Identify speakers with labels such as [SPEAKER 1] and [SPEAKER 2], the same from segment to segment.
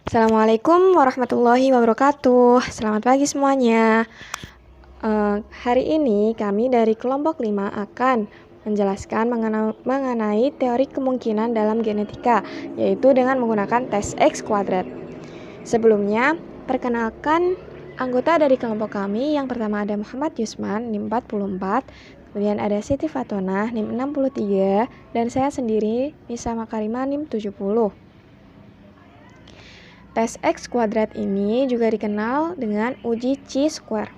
[SPEAKER 1] Assalamualaikum warahmatullahi wabarakatuh. Selamat pagi semuanya. Hari ini kami dari kelompok 5 akan menjelaskan mengenai teori kemungkinan dalam genetika, yaitu dengan menggunakan tes X kuadrat. Sebelumnya, perkenalkan anggota dari kelompok kami. Yang pertama ada Muhammad Yusman, NIM 44, kemudian ada Siti Fatona, NIM 63, dan saya sendiri, Nisa Makarima, NIM 70. Tes X kuadrat ini juga dikenal dengan uji chi-square.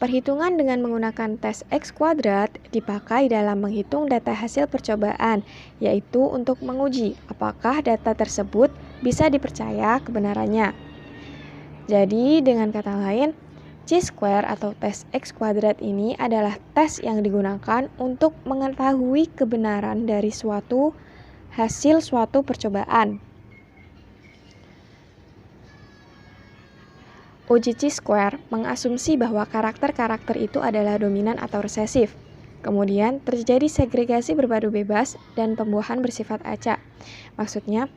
[SPEAKER 1] Perhitungan dengan menggunakan tes X kuadrat dipakai dalam menghitung data hasil percobaan, yaitu untuk menguji apakah data tersebut bisa dipercaya kebenarannya. Jadi, dengan kata lain, chi-square atau tes X kuadrat ini adalah tes yang digunakan untuk mengetahui kebenaran dari hasil suatu percobaan. Uji chi-square mengasumsi bahwa karakter-karakter itu adalah dominan atau resesif. Kemudian terjadi segregasi berpadu bebas dan pembuahan bersifat acak. Maksudnya,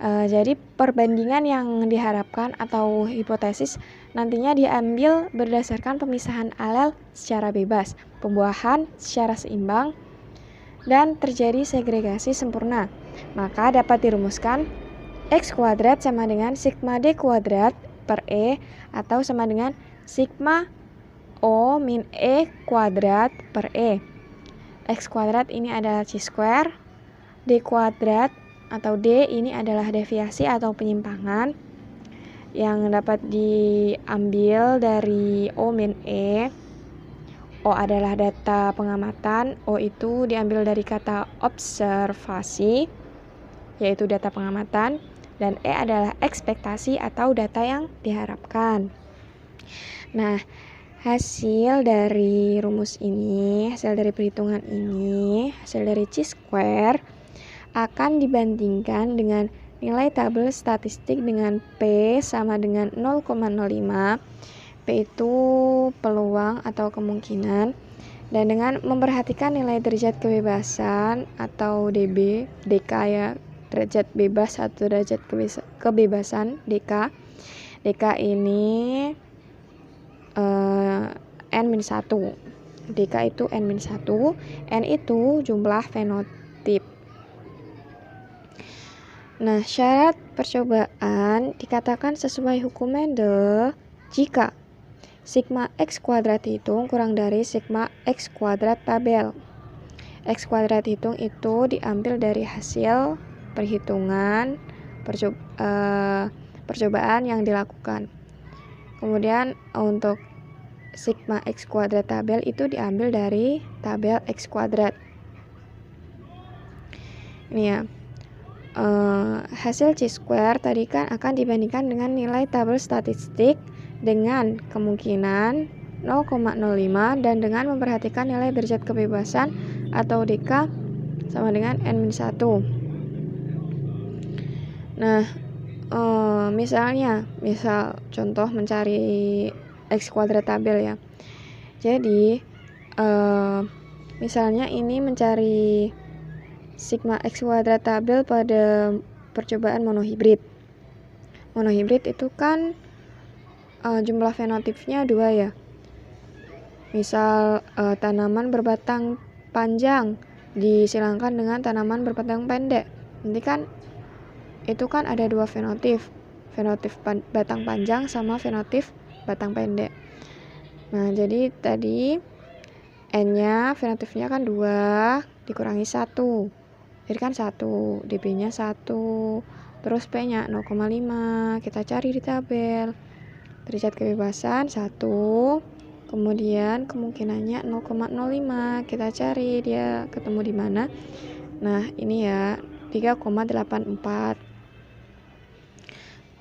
[SPEAKER 1] jadi perbandingan yang diharapkan atau hipotesis nantinya diambil berdasarkan pemisahan alel secara bebas, pembuahan secara seimbang, dan terjadi segregasi sempurna. Maka dapat dirumuskan X kuadrat sama dengan sigma D kuadrat per E atau sama dengan sigma O min E kuadrat per E. X kuadrat ini adalah chi-square, D kuadrat atau D ini adalah deviasi atau penyimpangan yang dapat diambil dari O min E. O adalah data pengamatan, O itu diambil dari kata observasi, yaitu data pengamatan, dan E adalah ekspektasi atau data yang diharapkan. Nah, hasil dari rumus ini, hasil dari perhitungan ini, hasil dari chi-square akan dibandingkan dengan nilai tabel statistik dengan P sama dengan 0,05. P itu peluang atau kemungkinan, dan dengan memperhatikan nilai derajat kebebasan atau DB, DK ya, derajat bebas atau derajat kebebasan DK. DK ini N-1. DK itu N-1. N itu jumlah fenotip. Nah, syarat percobaan dikatakan sesuai hukum Mendel jika sigma X kuadrat hitung kurang dari sigma X kuadrat tabel. X kuadrat hitung itu diambil dari hasil perhitungan percobaan yang dilakukan. Kemudian untuk sigma X kuadrat tabel itu diambil dari tabel X kuadrat. Ini ya, hasil chi-square tadi kan akan dibandingkan dengan nilai tabel statistik dengan kemungkinan 0,05 dan dengan memperhatikan nilai derajat kebebasan atau DK sama dengan N-1. Nah, misal contoh mencari X kuadrat tabel ya. Jadi, misalnya ini mencari sigma X kuadrat tabel pada percobaan monohibrid. Monohibrid itu kan jumlah fenotipnya 2 ya. Misal tanaman berbatang panjang disilangkan dengan tanaman berbatang pendek. Nanti kan itu kan ada 2 fenotip batang panjang sama fenotip batang pendek. Nah, jadi tadi N-nya fenotipnya kan 2 dikurangi 1. Jadi kan 1, DB-nya 1. Terus P-nya 0,5. Kita cari di tabel. Derajat kebebasan 1. Kemudian kemungkinannya 0,05. Kita cari dia ketemu di mana. Nah, ini ya 3,84.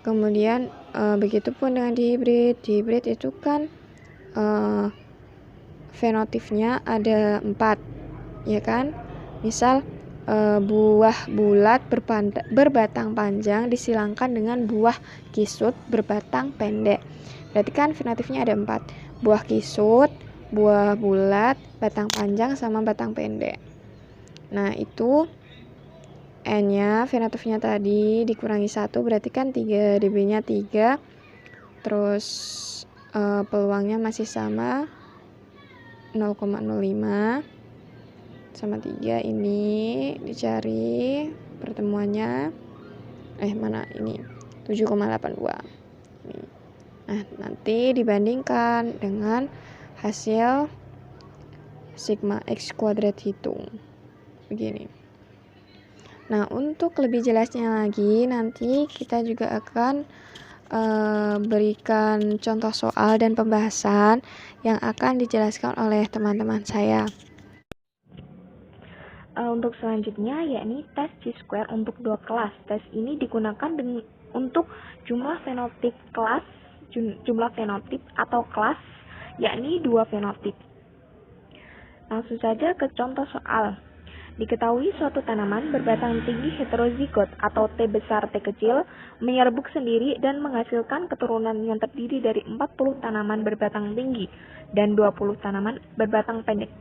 [SPEAKER 1] Kemudian begitupun dengan dihibrid. Dihibrid itu kan fenotipnya ada 4, ya kan? Misal buah bulat berbatang panjang disilangkan dengan buah kisut berbatang pendek. Berarti kan fenotipnya ada 4. Buah kisut, buah bulat, batang panjang sama batang pendek. Nah, itu N-nya, fenotipnya tadi dikurangi 1, berarti kan 3 dB-nya 3. Terus peluangnya masih sama 0,05 sama 3. Ini dicari pertemuannya. Mana ini? 7,82. Nah, nanti dibandingkan dengan hasil sigma X kuadrat hitung. Begini. Nah, untuk lebih jelasnya lagi, nanti kita juga akan berikan contoh soal dan pembahasan yang akan dijelaskan oleh teman-teman saya. Untuk selanjutnya yakni tes Chi-square untuk 2 kelas. Tes ini digunakan untuk jumlah fenotip atau kelas, yakni 2 fenotip. Langsung saja ke contoh soal. Diketahui suatu tanaman berbatang tinggi heterozigot atau T besar T kecil menyerbuk sendiri dan menghasilkan keturunan yang terdiri dari 40 tanaman berbatang tinggi dan 20 tanaman berbatang pendek.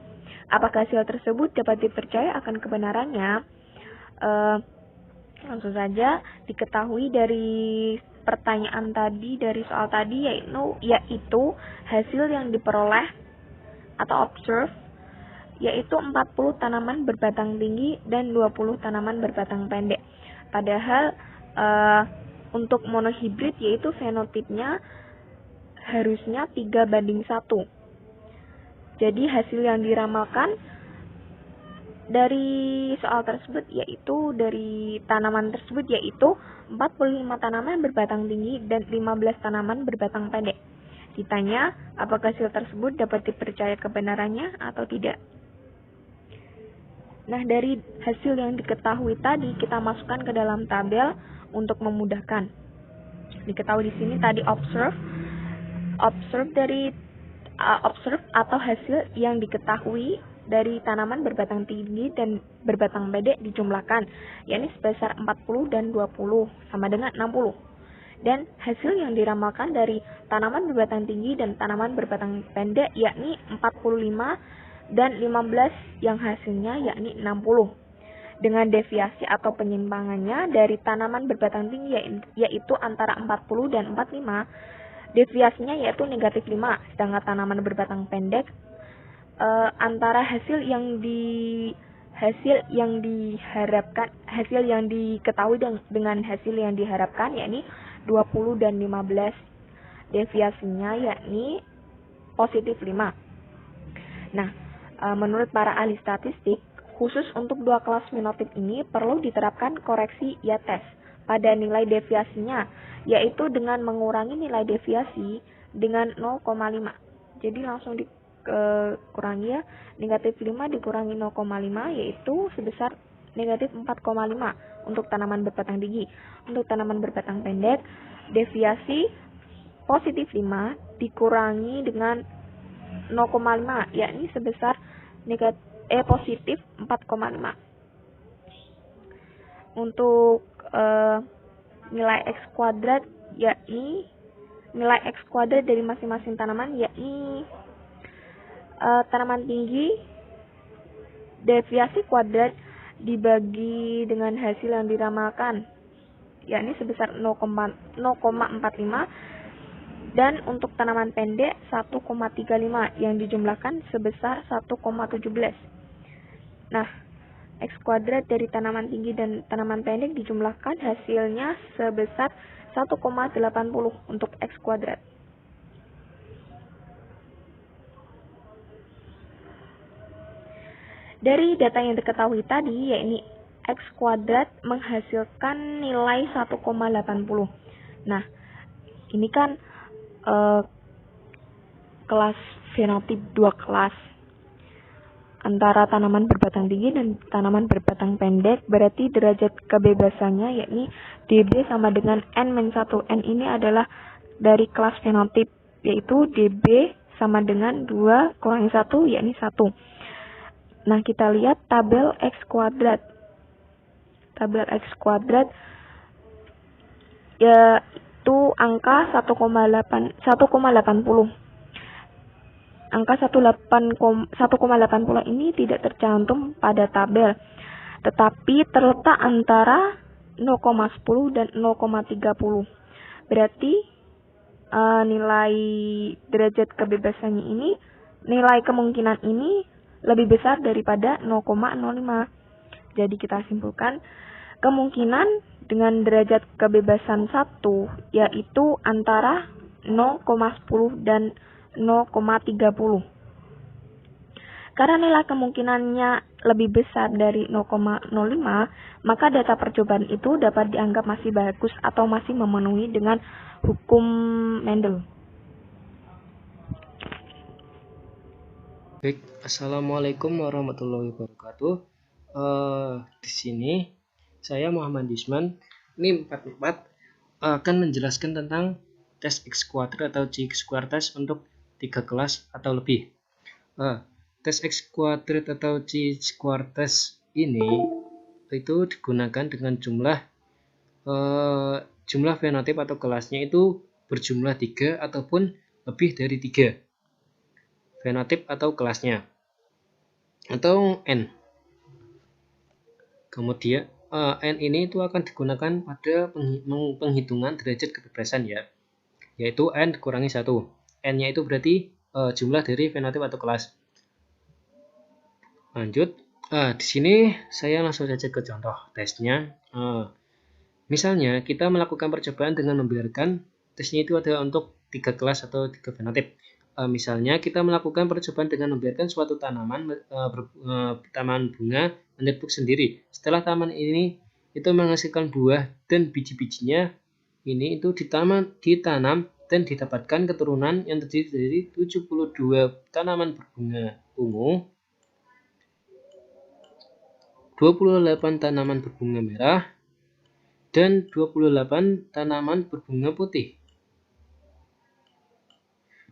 [SPEAKER 1] Apakah hasil tersebut dapat dipercaya akan kebenarannya? Langsung saja diketahui dari pertanyaan tadi, dari soal tadi, yaitu hasil yang diperoleh atau observe yaitu 40 tanaman berbatang tinggi dan 20 tanaman berbatang pendek. Padahal untuk monohibrid yaitu fenotipnya harusnya 3:1. Jadi hasil yang diramalkan dari soal tersebut yaitu dari tanaman tersebut yaitu 45 tanaman berbatang tinggi dan 15 tanaman berbatang pendek. Ditanya, apakah hasil tersebut dapat dipercaya kebenarannya atau tidak? Nah, dari hasil yang diketahui tadi kita masukkan ke dalam tabel untuk memudahkan. Diketahui di sini tadi observe atau hasil yang diketahui dari tanaman berbatang tinggi dan berbatang pendek dijumlahkan, yakni sebesar 40 dan 20 sama dengan 60. Dan hasil yang diramalkan dari tanaman berbatang tinggi dan tanaman berbatang pendek yakni 45 dan 15 yang hasilnya yakni 60. Dengan deviasi atau penyimpangannya dari tanaman berbatang tinggi yaitu antara 40 dan 45, deviasinya yaitu negatif 5, sedangkan tanaman berbatang pendek antara hasil yang diketahui dengan hasil yang diharapkan yakni 20 dan 15, deviasinya yakni positif 5. Nah, menurut para ahli statistik, khusus untuk 2 kelas fenotip ini perlu diterapkan koreksi tes pada nilai deviasinya, yaitu dengan mengurangi nilai deviasi dengan 0,5. Jadi langsung dikurangi ya, negatif 5 dikurangi 0,5 yaitu sebesar negatif 4,5 untuk tanaman berbatang tinggi. Untuk tanaman berbatang pendek, deviasi positif 5 dikurangi dengan 0,5 yakni sebesar positif 4,5. Untuk nilai X kuadrat yakni nilai X kuadrat dari masing-masing tanaman yakni tanaman tinggi deviasi kuadrat dibagi dengan hasil yang diramalkan yakni sebesar 0,45, dan untuk tanaman pendek 1,35 yang dijumlahkan sebesar 1,17. Nah, X kuadrat dari tanaman tinggi dan tanaman pendek dijumlahkan hasilnya sebesar 1,80 untuk X kuadrat. Dari data yang diketahui tadi, yakni X kuadrat menghasilkan nilai 1,80. Nah, ini kan kelas fenotip 2 kelas antara tanaman berbatang tinggi dan tanaman berbatang pendek, berarti derajat kebebasannya yakni dB sama dengan N-1. N ini adalah dari kelas fenotip, yaitu dB sama dengan 2 kurangi 1 yakni 1. Nah, kita lihat tabel X kuadrat. Tabel X kuadrat yaitu angka 1,80. Angka 1,80 ini tidak tercantum pada tabel. tetapi terletak antara 0,10 dan 0,30. Berarti nilai derajat kebebasannya ini, nilai kemungkinan ini lebih besar daripada 0,05. Jadi kita simpulkan kemungkinan dengan derajat kebebasan 1 yaitu antara 0,10 dan 0,30. Karena nilai kemungkinannya lebih besar dari 0,05, maka data percobaan itu dapat dianggap masih bagus atau masih memenuhi dengan hukum Mendel.
[SPEAKER 2] Baik, assalamualaikum warahmatullahi wabarakatuh. Di sini saya Muhammad Yusman. Ini 44 akan menjelaskan tentang tes X kuadrat atau X square test untuk 3 kelas atau lebih. Tes X kuadrat atau X square test ini itu digunakan dengan jumlah fenotip atau kelasnya itu berjumlah 3 ataupun lebih dari 3 fenotip atau kelasnya, atau N. Kemudian N ini itu akan digunakan pada penghitungan derajat kebebasan ya, yaitu N dikurangi 1. N-nya itu berarti jumlah dari fenotip atau kelas. Lanjut, di sini saya langsung saja ke contoh tesnya. Misalnya kita melakukan percobaan dengan membiarkan tesnya itu ada untuk 3 kelas atau 3 fenotip. Misalnya kita melakukan percobaan dengan membiarkan suatu tanaman bunga menyerpuk sendiri. Setelah tanaman ini itu menghasilkan buah dan biji-bijinya ini itu ditanam dan didapatkan keturunan yang terdiri dari 72 tanaman berbunga ungu, 28 tanaman berbunga merah, dan 28 tanaman berbunga putih.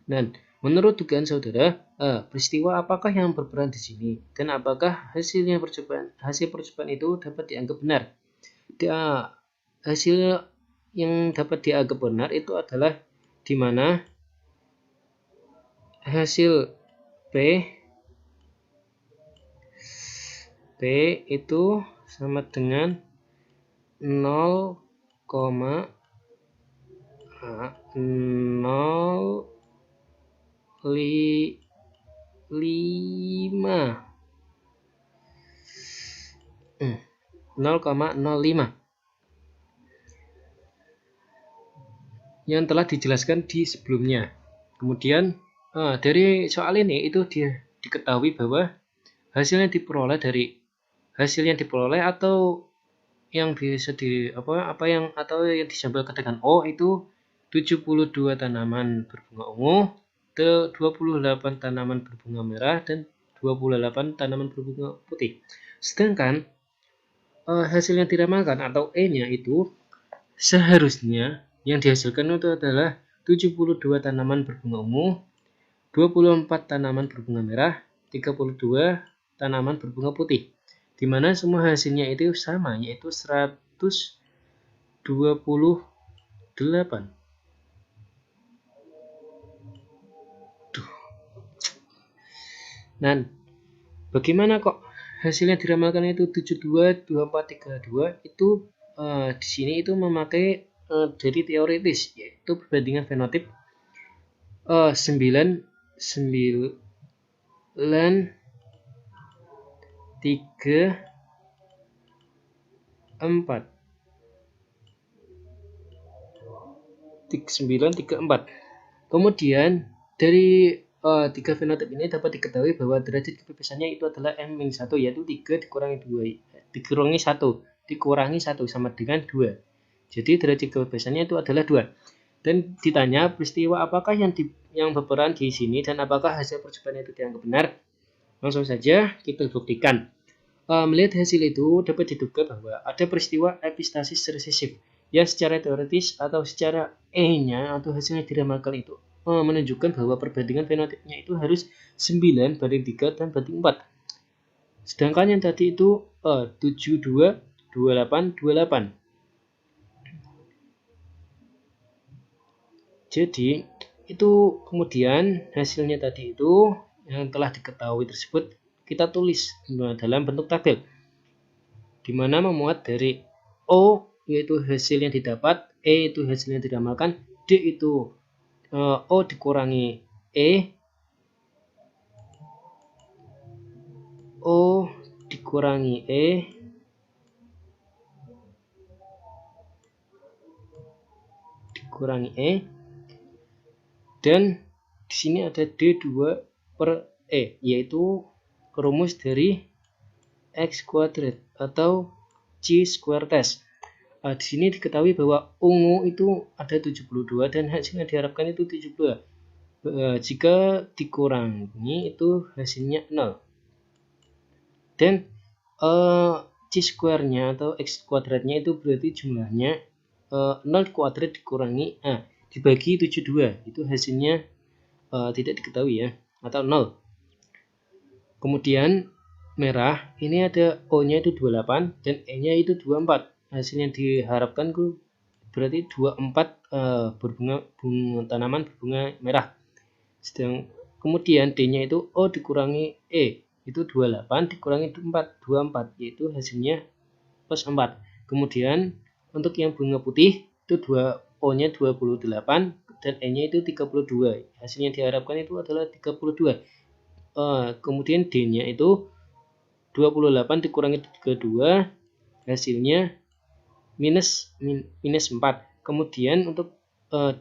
[SPEAKER 2] Dan menurut dugaan saudara, peristiwa apakah yang berperan di sini dan apakah hasil percobaan itu dapat dianggap benar? Hasil yang dapat dianggap benar itu adalah di mana hasil P itu sama dengan 0,05 yang telah dijelaskan di sebelumnya. Kemudian dari soal ini itu diketahui bahwa hasil yang diperoleh atau yang bisa yang disampaikan dengan O itu 72 tanaman berbunga ungu, 28 tanaman berbunga merah, dan 28 tanaman berbunga putih. Sedangkan hasil yang diramalkan atau E-nya itu seharusnya yang dihasilkan itu adalah 72 tanaman berbunga ungu, 24 tanaman berbunga merah, 32 tanaman berbunga putih, di mana semua hasilnya itu sama, yaitu 128. Dan bagaimana kok hasilnya diramalkan itu 72, 24, 32 itu di sini itu memakai dari teoritis, yaitu perbandingan fenotip 9 3 4 Kemudian dari 3 fenotip ini dapat diketahui bahwa derajat kebebasannya itu adalah N-1, yaitu 3 dikurangi 1 sama dengan 2. Jadi derajat kebebasannya itu adalah 2. Dan ditanya peristiwa apakah yang berperan di sini dan apakah hasil percobaan itu dianggap benar. Langsung saja kita buktikan. Melihat hasil itu dapat diduga bahwa ada peristiwa epistasis resesif yang secara teoritis atau secara E-nya atau hasilnya diramalkan itu menunjukkan bahwa perbandingan fenotipnya itu harus 9 banding 3 dan banding 4. Sedangkan yang tadi itu 72, 28, 28. Jadi itu kemudian hasilnya tadi itu yang telah diketahui tersebut kita tulis dalam bentuk tabel. di mana memuat dari O yaitu hasil yang didapat, E itu hasil yang diramalkan, D itu O dikurangi E, O dikurangi E, dikurangi E, dan di sini ada D2 per E, yaitu rumus dari X kuadrat atau C square test. Di sini diketahui bahwa ungu itu ada 72 dan hasilnya diharapkan itu 72. Jika dikurangi itu hasilnya 0. Dan C square-nya atau X kuadratnya itu berarti jumlahnya 0 kuadrat dikurangi A dibagi 72. Itu hasilnya tidak diketahui ya, atau 0. Kemudian merah ini ada O-nya itu 28 dan E-nya itu 24. Hasil yang diharapkan berarti 24 bunga tanaman berbunga merah. Sedang kemudian D-nya itu O dikurangi E itu 28 dikurangi 24 yaitu hasilnya plus 4. Kemudian untuk yang bunga putih itu O-nya 28 dan E-nya itu 32. Hasil yang diharapkan itu adalah 32. Kemudian D-nya itu 28 dikurangi 32 hasilnya minus 4. Kemudian untuk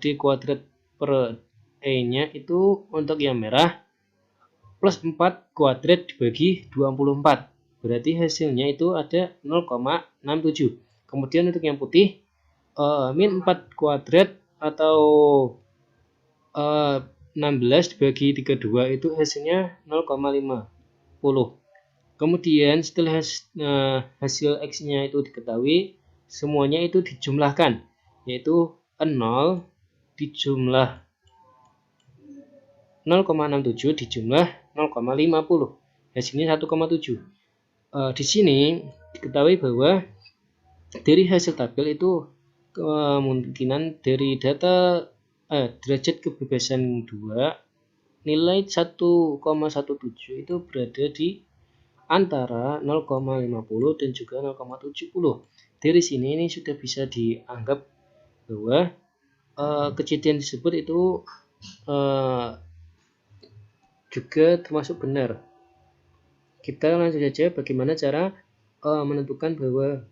[SPEAKER 2] D kuadrat per E-nya itu untuk yang merah plus 4 kuadrat dibagi 24. Berarti hasilnya itu ada 0,67. Kemudian untuk yang putih min 4 kuadrat atau 16 dibagi 32 itu hasilnya 0,50. Kemudian setelah hasil X-nya itu diketahui, semuanya itu dijumlahkan, yaitu 0 dijumlah 0,67 dijumlah 0,50. Hasilnya 1,7. Di sini diketahui bahwa dari hasil tabel itu kemungkinan dari data derajat kebebasan 2 nilai 1,17 itu berada di antara 0,50 dan juga 0,70. Dari sini ini sudah bisa dianggap bahwa kejadian tersebut itu juga termasuk benar. Kita langsung saja bagaimana cara menentukan bahwa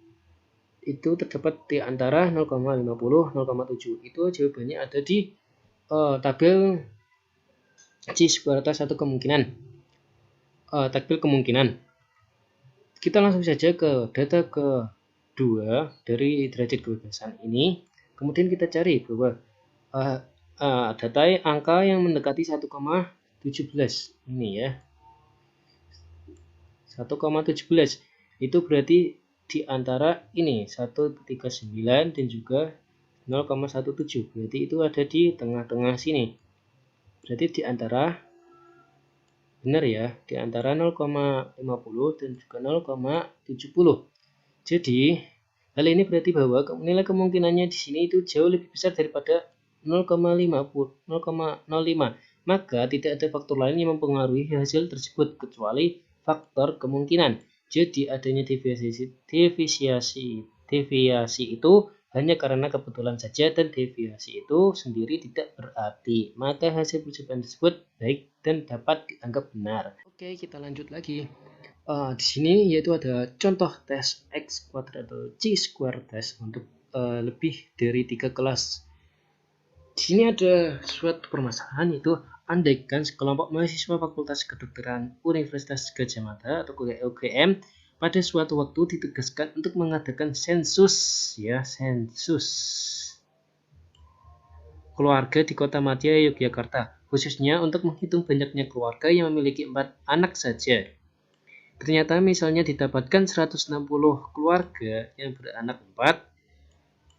[SPEAKER 2] itu terdapat di antara 0,50 0,7. Itu jawabannya ada di tabel C square test atau kemungkinan. Tabel kemungkinan. Kita langsung saja ke data kedua dari derajat kebebasan ini. Kemudian kita cari bahwa data angka yang mendekati 1,17 ini ya. 1,17 itu berarti di antara ini 139 dan juga 0,17. Berarti itu ada di tengah-tengah sini. Berarti di antara, benar ya, di antara 0,50 dan juga 0,70. Jadi hal ini berarti bahwa nilai kemungkinannya di sini itu jauh lebih besar daripada 0,05. Maka tidak ada faktor lain yang mempengaruhi hasil tersebut kecuali faktor kemungkinan. Jadi adanya deviasi itu hanya karena kebetulan saja dan deviasi itu sendiri tidak berarti. Maka hasil percobaan tersebut baik dan dapat dianggap benar. Oke, kita lanjut lagi. Di sini yaitu ada contoh tes X kuadrat atau C square test untuk lebih dari 3 kelas. Di sini ada suatu permasalahan yaitu andaikan sekelompok mahasiswa Fakultas Kedokteran Universitas Gadjah Mada atau UGM pada suatu waktu ditugaskan untuk mengadakan sensus keluarga di Kota Madya, Yogyakarta, khususnya untuk menghitung banyaknya keluarga yang memiliki 4 anak saja. Ternyata misalnya didapatkan 160 keluarga yang beranak 4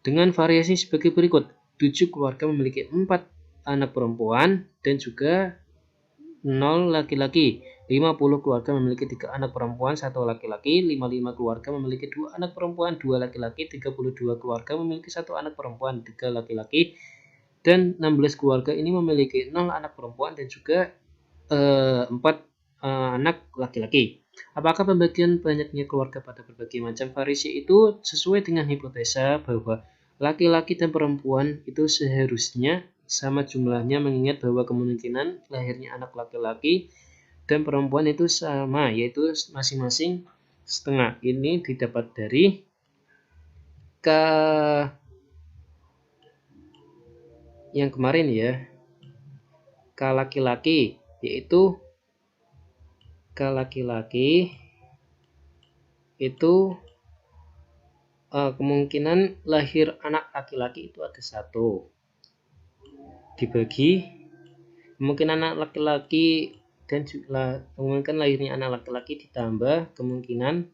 [SPEAKER 2] dengan variasi sebagai berikut. 7 keluarga memiliki 4 anak perempuan dan juga 0 laki-laki. 50 keluarga memiliki 3 anak perempuan, 1 laki-laki. 55 keluarga memiliki 2 anak perempuan, 2 laki-laki. 32 keluarga memiliki 1 anak perempuan, 3 laki-laki. Dan 16 keluarga ini memiliki 0 anak perempuan dan juga 4 anak laki-laki. Apakah pembagian banyaknya keluarga pada berbagai macam variasi itu sesuai dengan hipotesa bahwa laki-laki dan perempuan itu seharusnya sama jumlahnya, mengingat bahwa kemungkinan lahirnya anak laki-laki dan perempuan itu sama, yaitu masing-masing setengah. Ini didapat dari yang kemarin ya, K laki-laki, yaitu K laki-laki itu kemungkinan lahir anak laki-laki itu ada 1 dibagi kemungkinan anak laki-laki dan kemungkinan lahirnya anak laki-laki ditambah kemungkinan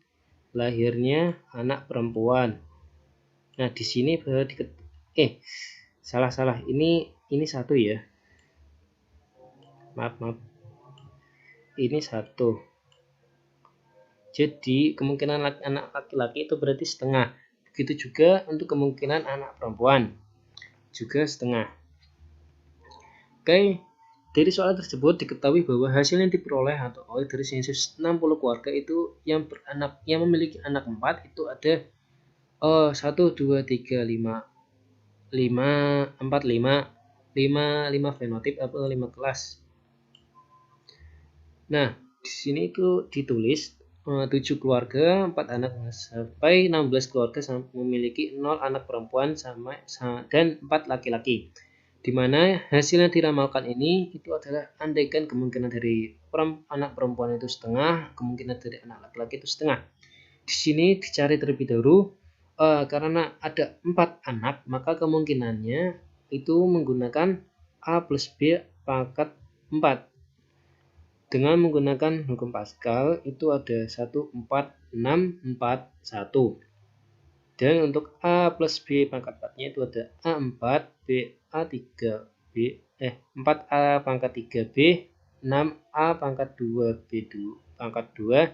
[SPEAKER 2] lahirnya anak perempuan. Nah, di sini baru salah. Ini 1 ya. Maaf. Ini 1. Jadi kemungkinan anak laki-laki itu berarti setengah. Begitu juga untuk kemungkinan anak perempuan juga setengah. Oke, dari soal tersebut diketahui bahwa hasil yang diperoleh atau dari sensus 60 keluarga itu yang memiliki anak 4 itu ada 1, 2, 3, 5 fenotip atau 5 kelas. Nah, di sini itu ditulis 7 keluarga, 4 anak sampai 16 keluarga memiliki 0 anak perempuan dan 4 laki-laki. Di mana hasil yang diramalkan ini itu adalah andaikan kemungkinan dari anak perempuan itu setengah, kemungkinan dari anak laki-laki itu setengah. Di sini dicari terlebih dahulu karena ada 4 anak, maka kemungkinannya itu menggunakan A plus B pangkat 4. Dengan menggunakan hukum Pascal itu ada 1, 4, 6, 4, 1. Dan untuk A plus B pangkat 4-nya itu ada A4, BA3, 4A pangkat 3B, 6A pangkat 2, B2 pangkat 2,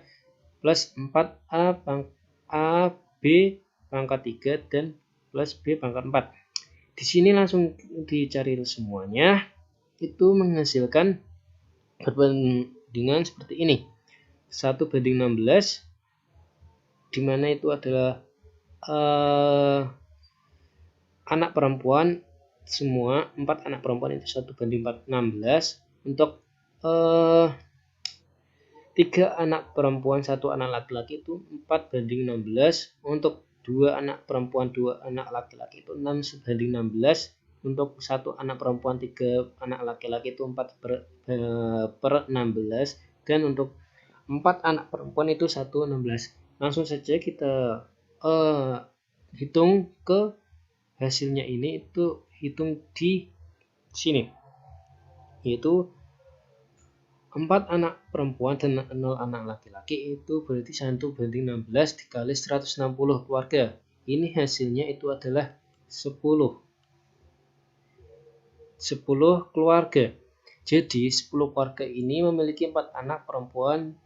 [SPEAKER 2] plus 4A B pangkat 3, dan plus B pangkat 4. Di sini langsung dicari semuanya, itu menghasilkan perbandingan seperti ini. 1:16, dimana itu adalah anak perempuan semua, 4 anak perempuan itu 1:416. Untuk 3 anak perempuan 1 anak laki-laki itu 4:16. Untuk 2 anak perempuan 2 anak laki-laki itu 6:16. Untuk 1 anak perempuan 3 anak laki-laki itu 4/16. Dan untuk 4 anak perempuan itu 1:16. Langsung saja kita hitung ke hasilnya. Ini itu hitung di sini, yaitu 4 anak perempuan dan 0 anak laki-laki itu berarti 1:16 dikali 160 keluarga. Ini hasilnya itu adalah 10 keluarga. Jadi 10 keluarga ini memiliki 4 anak perempuan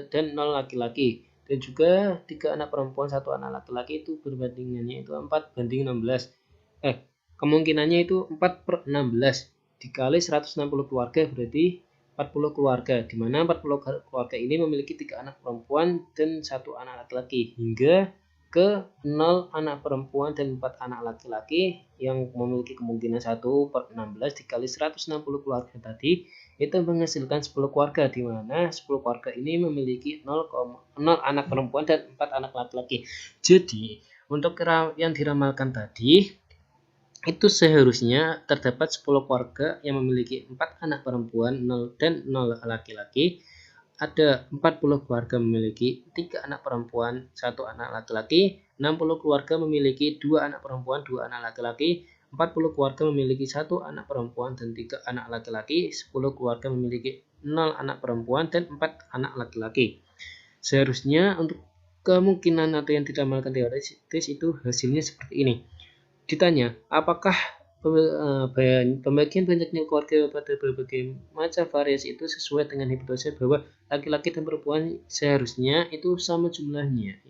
[SPEAKER 2] dan 0 laki-laki. Dan juga 3 anak perempuan 1 anak laki-laki itu berbandingannya itu 4:16. Kemungkinannya itu 4/16 dikali 160 keluarga berarti 40 keluarga, di mana 40 keluarga ini memiliki 3 anak perempuan dan 1 anak laki-laki, hingga ke 0 anak perempuan dan 4 anak laki-laki yang memiliki kemungkinan 1/16 dikali 160 keluarga tadi itu menghasilkan 10 keluarga, di mana 10 keluarga ini memiliki 0 anak perempuan dan 4 anak laki-laki. Jadi untuk yang diramalkan tadi itu seharusnya terdapat 10 keluarga yang memiliki 4 anak perempuan dan 0 laki-laki. Ada 40 keluarga memiliki 3 anak perempuan, 1 anak laki-laki. 60 keluarga memiliki 2 anak perempuan, 2 anak laki-laki. 40 keluarga memiliki 1 anak perempuan dan 3 anak laki-laki. 10 keluarga memiliki 0 anak perempuan dan 4 anak laki-laki. Seharusnya untuk kemungkinan atau yang diramalkan teoritis itu hasilnya seperti ini. Ditanya, apakah pembagian banyaknya keluarga pada berbagai macam variasi itu sesuai dengan hipotesa bahwa laki-laki dan perempuan seharusnya itu sama jumlahnya,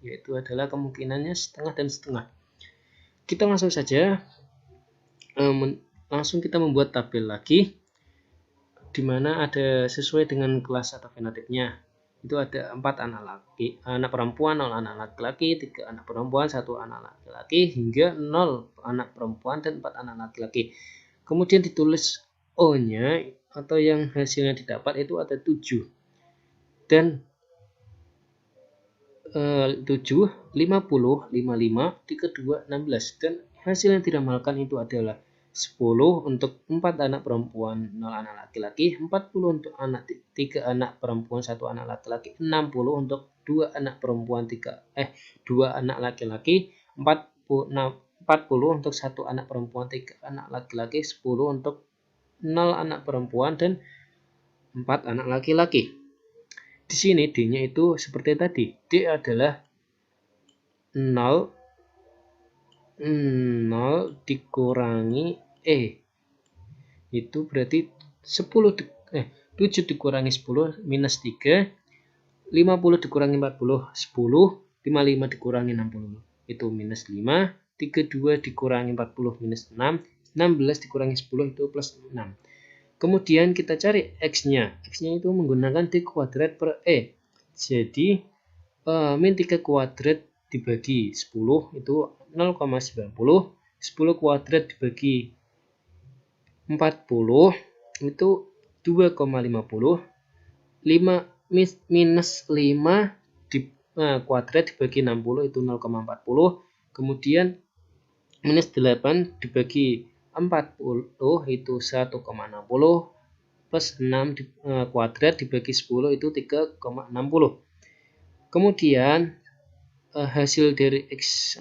[SPEAKER 2] yaitu adalah kemungkinannya setengah dan setengah. Kita langsung saja langsung kita membuat tabel lagi, di mana ada sesuai dengan kelas atau fenotipnya. itu ada 4 anak perempuan, 0 anak laki-laki, 3 anak perempuan, 1 anak laki-laki, hingga 0 anak perempuan dan 4 anak laki-laki. Kemudian ditulis O-nya atau yang hasilnya didapat itu ada 7. Dan 7, 50, 55, 32, 16. Dan hasil yang diramalkan itu adalah 10 untuk 4 anak perempuan, 0 anak laki-laki, 40 untuk 3 anak perempuan, 1 anak laki-laki, 60 untuk 2 anak perempuan, 2 anak laki-laki, 40 untuk 1 anak perempuan, 3 anak laki-laki, 10 untuk 0 anak perempuan dan 4 anak laki-laki. Di sini D-nya itu seperti tadi. D adalah 0 dikurangi E. Itu berarti 7 dikurangi 10 minus 3. 50 dikurangi 40 10. 55 dikurangi 60 itu minus 5. 32 dikurangi 40 minus 6. 16 dikurangi 10 itu plus 6. Kemudian kita cari X-nya. X-nya itu menggunakan D kuadrat per E. Jadi, min 3 kuadrat dibagi 10 itu 0,90. 10 kuadrat dibagi 40 itu 2,50. 5 minus 5 kuadrat dibagi 60 itu 0,40. Kemudian minus 8 dibagi 40 itu 1,60 plus 6 kuadrat dibagi 10 itu 3,60. Kemudian hasil dari X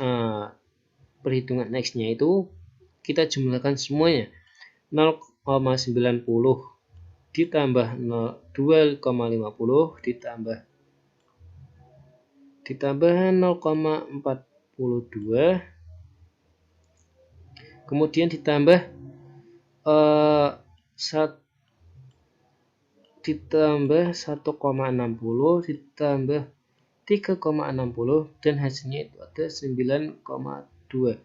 [SPEAKER 2] perhitungan X-nya itu kita jumlahkan semuanya. 0,90 ditambah 2,50 ditambah 0,42 kemudian ditambah 1,60 ditambah 3,60 dan hasilnya itu ada 9,2.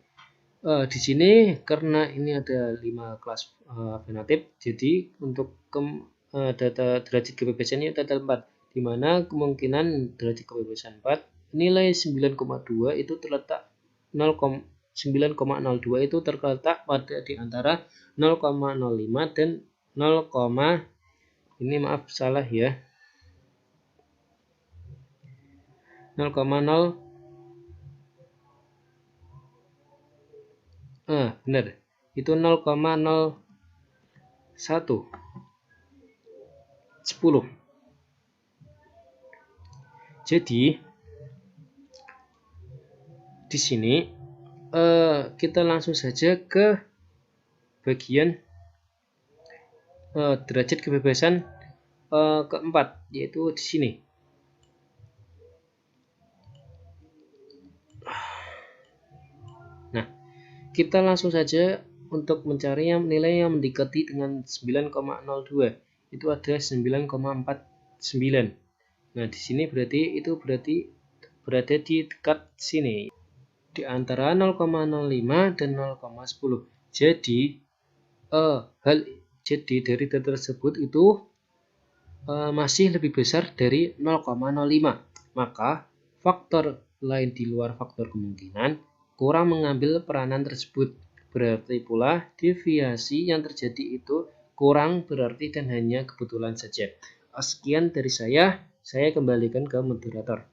[SPEAKER 2] Di sini karena ini ada 5 kelas fenotip, jadi untuk data derajat kebebasannya ada 4, di mana kemungkinan derajat kebebasan 4 nilai 9,2 itu terletak 9,02 itu terletak pada di antara 0,05 dan 0, ini maaf salah ya, 0,0 benar, itu 0,01 10. Jadi di sini kita langsung saja ke bagian derajat kebebasan keempat, yaitu di sini. Nah, kita langsung saja untuk mencari nilai yang mendekati dengan 9,02. Itu ada 9,49. Nah, di sini berarti berada di dekat sini, di antara 0,05 dan 0,10. Jadi dari data tersebut itu masih lebih besar dari 0,05. Maka faktor lain di luar faktor kemungkinan kurang mengambil peranan tersebut. Berarti pula deviasi yang terjadi itu kurang berarti dan hanya kebetulan saja. Sekian dari saya kembalikan ke moderator.